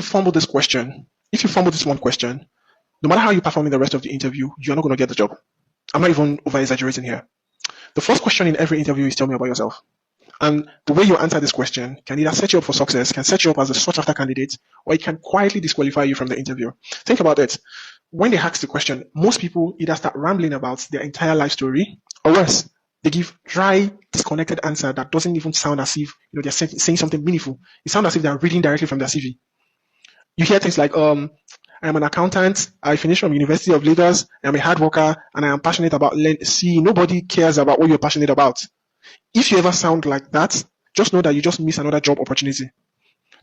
you fumble this question, if you fumble this one question, no matter how you perform in the rest of the interview, you're not going to get the job. I'm not even over exaggerating here. The first question in every interview is tell me about yourself. And the way you answer this question can either set you up for success, can set you up as a sought after candidate, or it can quietly disqualify you from the interview. Think about it. When they ask the question, most people either start rambling about their entire life story, or worse, they give dry, disconnected answer that doesn't even sound as if they're saying something meaningful. It sounds as if they're reading directly from their CV. You hear things like, I am an accountant, I finished from University of Lagos, I am a hard worker, and I am passionate about learning. See, nobody cares about what you're passionate about. If you ever sound like that, just know that you just missed another job opportunity.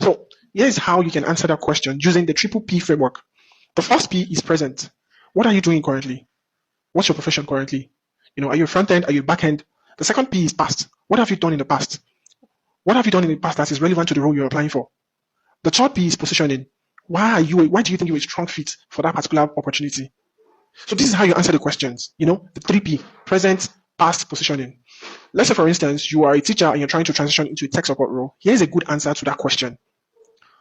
So here's how you can answer that question using the triple P framework. The first P is present. What are you doing currently? What's your profession currently? Are you front end? Are you back end? The second P is past. What have you done in the past? What have you done in the past that is relevant to the role you're applying for? The third P is positioning. Why do you think you're a strong fit for that particular opportunity? So this is how you answer the questions. The 3P, present, past, positioning. Let's say, for instance, you are a teacher and you're trying to transition into a tech support role. Here's a good answer to that question.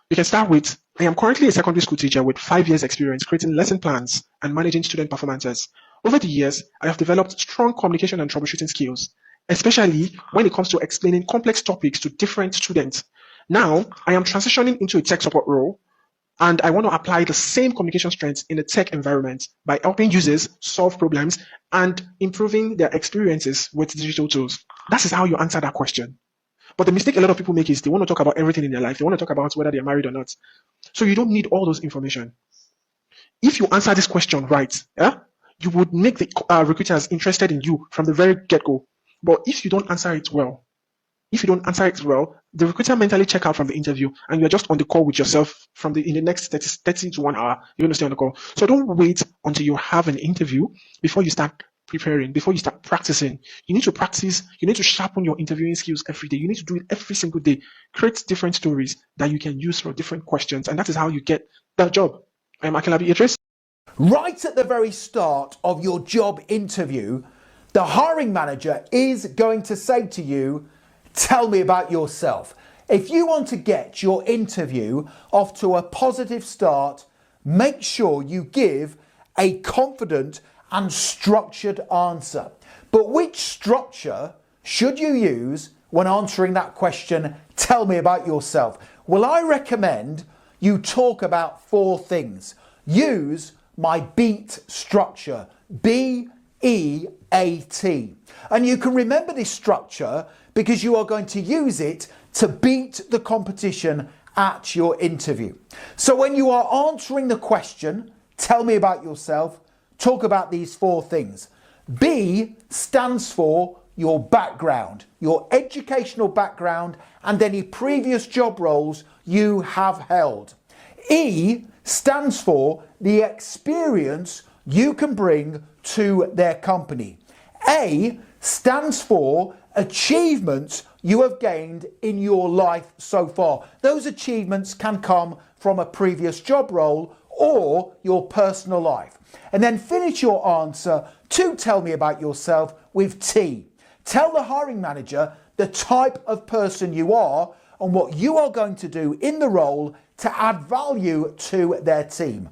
You can start with, I am currently a secondary school teacher with 5 years experience creating lesson plans and managing student performances. Over the years, I have developed strong communication and troubleshooting skills, especially when it comes to explaining complex topics to different students. Now, I am transitioning into a tech support role, and I want to apply the same communication strengths in a tech environment by helping users solve problems and improving their experiences with digital tools. That is how you answer that question. But the mistake a lot of people make is they want to talk about everything in their life. They want to talk about whether they're married or not. So you don't need all those information. If you answer this question right, you would make the recruiters interested in you from the very get-go. But if you don't answer it well, the recruiter mentally check out from the interview and you're just on the call with yourself in the next 30 to 1 hour. You're going to stay on the call. So don't wait until you have an interview before you start preparing, before you start practicing. You need to practice. You need to sharpen your interviewing skills every day. You need to do it every single day. Create different stories that you can use for different questions. And that is how you get that job. I am Akinlabi Idris. Right at the very start of your job interview, the hiring manager is going to say to you, tell me about yourself. If you want to get your interview off to a positive start, make sure you give a confident and structured answer. But which structure should you use when answering that question, tell me about yourself? Well, I recommend you talk about 4 things. Use my BEAT structure, BEAT. And you can remember this structure because you are going to use it to beat the competition at your interview. So when you are answering the question, tell me about yourself, talk about these 4 things. B stands for your background, your educational background, and any previous job roles you have held. E stands for the experience you can bring to their company. A stands for achievements you have gained in your life so far. Those achievements can come from a previous job role or your personal life. And then finish your answer to tell me about yourself with T. Tell the hiring manager the type of person you are and what you are going to do in the role to add value to their team.